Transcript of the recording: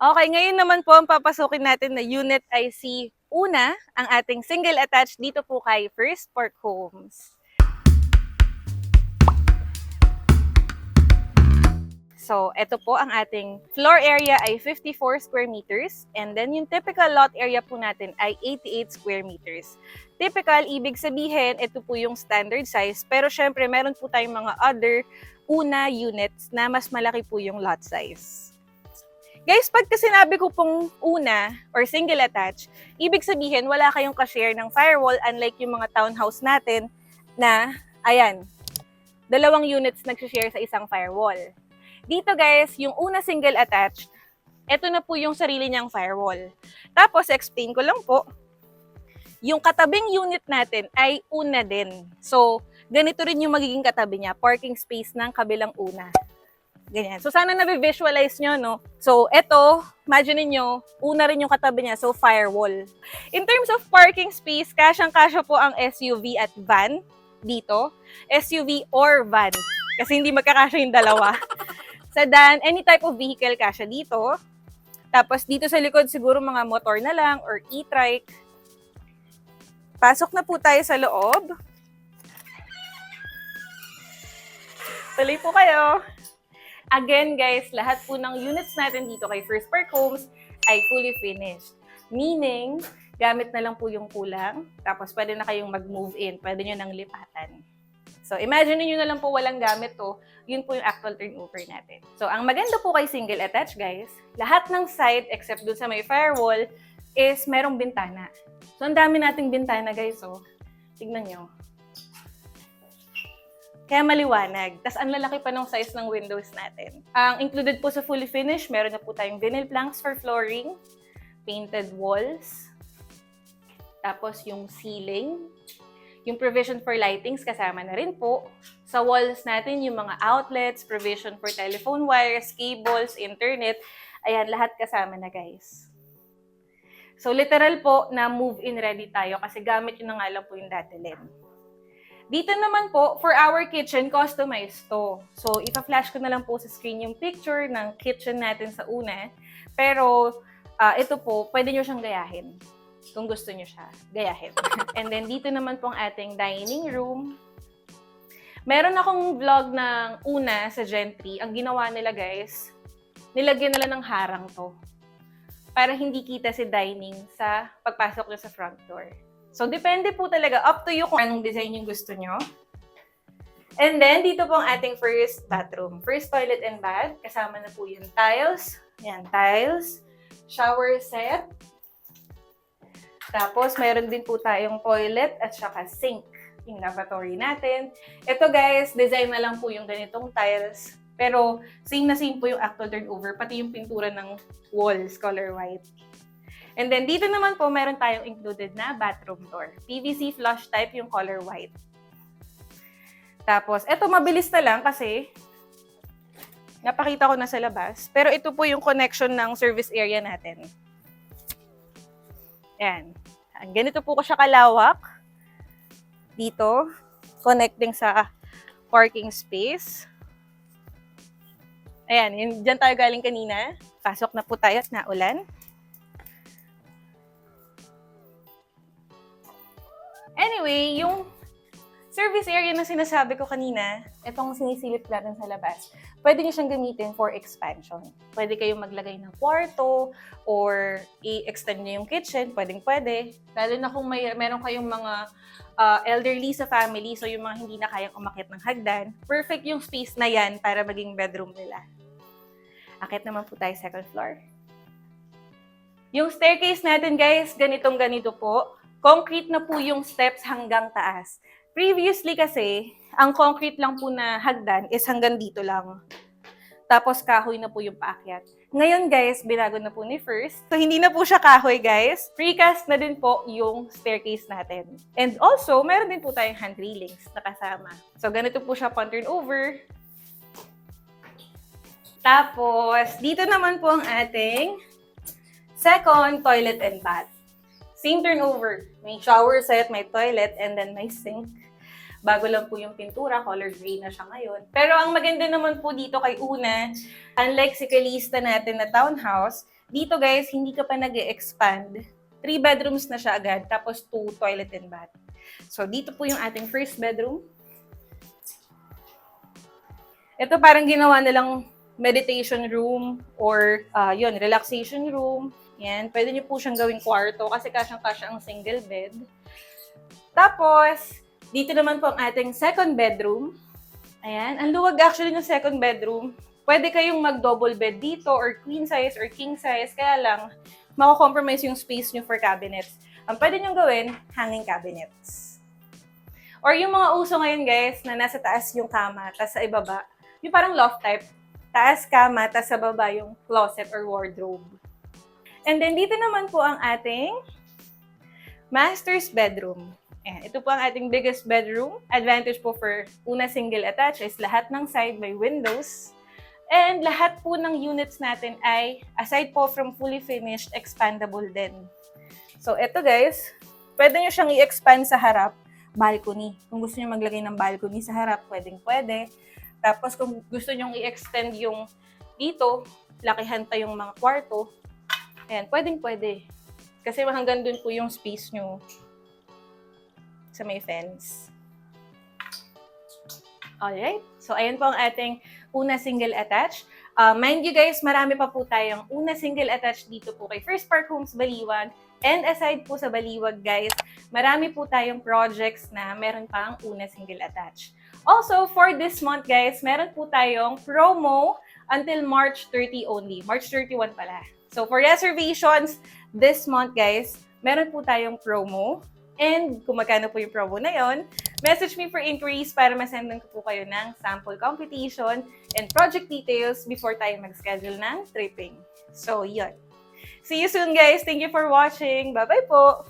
Okay, ngayon naman po ang papasukin natin na unit ay si una, ang ating single attached dito po kay First Park Homes. So, ito po ang ating floor area ay 54 square meters and then yung typical lot area po natin ay 88 square meters. Typical, ibig sabihin, ito po yung standard size pero syempre meron po tayong mga other una units na mas malaki po yung lot size. Guys, pagka sinabi ko pong una or single attach, ibig sabihin wala kayong ka-share ng firewall unlike yung mga townhouse natin na, ayan, dalawang units nag-share sa isang firewall. Dito guys, yung una single attached, ito na po yung sarili niyang firewall. Tapos, explain ko lang po, yung katabing unit natin ay una din. So, ganito rin yung magiging katabi niya, parking space ng kabilang una. Ganyan. So, sana na-visualize nyo, no? So, ito, imagine niyo una rin yung katabi niya, so firewall. In terms of parking space, kasyang-kasya po ang SUV at van dito. SUV or van, kasi hindi magkakasya yung dalawa. Sedan, any type of vehicle kasya dito. Tapos dito sa likod siguro mga motor na lang or e-trike. Pasok na po tayo sa loob. Tuloy po kayo. Again guys, lahat po ng units natin dito kay First Park Homes ay fully finished. Meaning, gamit na lang po yung kulang. Tapos pwede na kayong mag-move in. Pwede nyo nang lipatan. So, imagine niyo na lang po walang gamit to, yun po yung actual turnover natin. So, ang maganda po kay single attach, guys, lahat ng side except dun sa may firewall is merong bintana. So, ang dami nating bintana, guys, oh. Tignan nyo. Kaya maliwanag. Tapos, ang lalaki pa ng size ng windows natin. Ang included po sa fully finished, meron na po tayong vinyl planks for flooring, painted walls, tapos yung ceiling, yung provision for lightings kasama na rin po. Sa walls natin, yung mga outlets, provision for telephone wires, cables, internet. Ayan, lahat kasama na guys. So literal po na move-in ready tayo kasi gamit yun na nga lang po yung dadalhin. Dito naman po, for our kitchen, customized to. So ipa-flash ko na lang po sa screen yung picture ng kitchen natin sa una. Pero ito po, pwede nyo siyang gayahin. Kung gusto nyo siya, gayahin. And then, dito naman pong ating dining room. Meron akong vlog ng una sa Gentry. Ang ginawa nila, guys, nilagyan nila ng harang to. Para hindi kita si dining sa pagpasok nyo sa front door. So, depende po talaga. Up to you kung anong design yung gusto nyo. And then, dito po ang ating first bathroom. First toilet and bath. Kasama na po yung tiles. Yan, tiles. Shower set. Tapos, mayroon din po tayong toilet at saka sink, yung lavatory natin. Ito guys, design na lang po yung ganitong tiles. Pero, same na same po yung actual turnover, pati yung pintura ng walls, color white. And then, dito naman po, meron tayong included na bathroom door. PVC flush type yung color white. Tapos, ito mabilis na lang kasi napakita ko na sa labas. Pero ito po yung connection ng service area natin. Ayan. Ganito po ko siya kalawak. Dito. Connecting sa parking space. Ayan. Diyan tayo galing kanina. Pasok na po tayo at naulan. Anyway, yung service area na sinasabi ko kanina, itong sinisilip natin sa labas, pwede nyo siyang gamitin for expansion. Pwede kayong maglagay ng kwarto or i-extend nyo yung kitchen, pwedeng-pwede. Lalo na kung meron kayong mga elderly sa family, so yung mga hindi na kayang umakyat ng hagdan, perfect yung space na yan para maging bedroom nila. Akit naman po tayo second floor. Yung staircase natin guys, ganitong-ganito po. Concrete na po yung steps hanggang taas. Previously kasi, ang concrete lang po na hagdan is hanggang dito lang. Tapos kahoy na po yung paakyat. Ngayon guys, binago na po ni First. So hindi na po siya kahoy guys. Precast na din po yung staircase natin. And also, meron din po tayong hand railings na kasama. So ganito po siya pang turnover. Tapos, dito naman po ang ating second toilet and bath. Same turnover. May shower set, may toilet, and then may sink. Bago lang po yung pintura, color gray na siya ngayon. Pero ang maganda naman po dito kay Una, unlike si Calista natin na townhouse, Dito guys, hindi ka pa nag-expand. 3 bedrooms na siya agad, tapos 2 toilet and bath. So, dito po yung ating first bedroom. Ito parang ginawa nilang meditation room or relaxation room. Yan, pwede niyo po siyang gawing kwarto kasi kasyang-kasya ang single bed. Tapos, dito naman po ang ating second bedroom. Ayan, ang luwag actually ng second bedroom. Pwede kayong mag-double bed dito or queen size or king size. Kaya lang, mako-compromise yung space nyo for cabinets. Ang pwede nyo gawin, hanging cabinets. Or yung mga uso ngayon guys, na nasa taas yung kama, tas sa ibaba, yung parang loft type, taas kama, tas sa baba yung closet or wardrobe. And then dito naman po ang ating master's bedroom. Ayan, ito po ang ating biggest bedroom. Advantage po for una single attached is lahat ng side may windows. And lahat po ng units natin ay, aside po from fully finished, expandable din. So, ito guys, pwede nyo siyang i-expand sa harap, balcony. Kung gusto nyo maglagay ng balcony sa harap, pwedeng-pwede. Tapos, kung gusto nyo i-extend yung dito, lakihan pa yung mga kwarto, ayan, pwedeng-pwede. Kasi hanggang dun po yung space nyo sa may fence. Alright, so ayan po ang ating una single attached. Mind you guys, marami pa po tayong una single attached dito po kay First Park Homes Baliwag. And aside po sa Baliwag guys, marami po tayong projects na meron pang una single attached. Also, for this month guys, meron po tayong promo until March 30 only. March 31 pala. So for reservations this month guys, meron po tayong promo. And kung magkano po yung promo na yon, message me for inquiries para masendan ko po kayo ng sample computation and project details before tayo mag-schedule ng tripping. So, yun. See you soon, guys. Thank you for watching. Bye-bye po!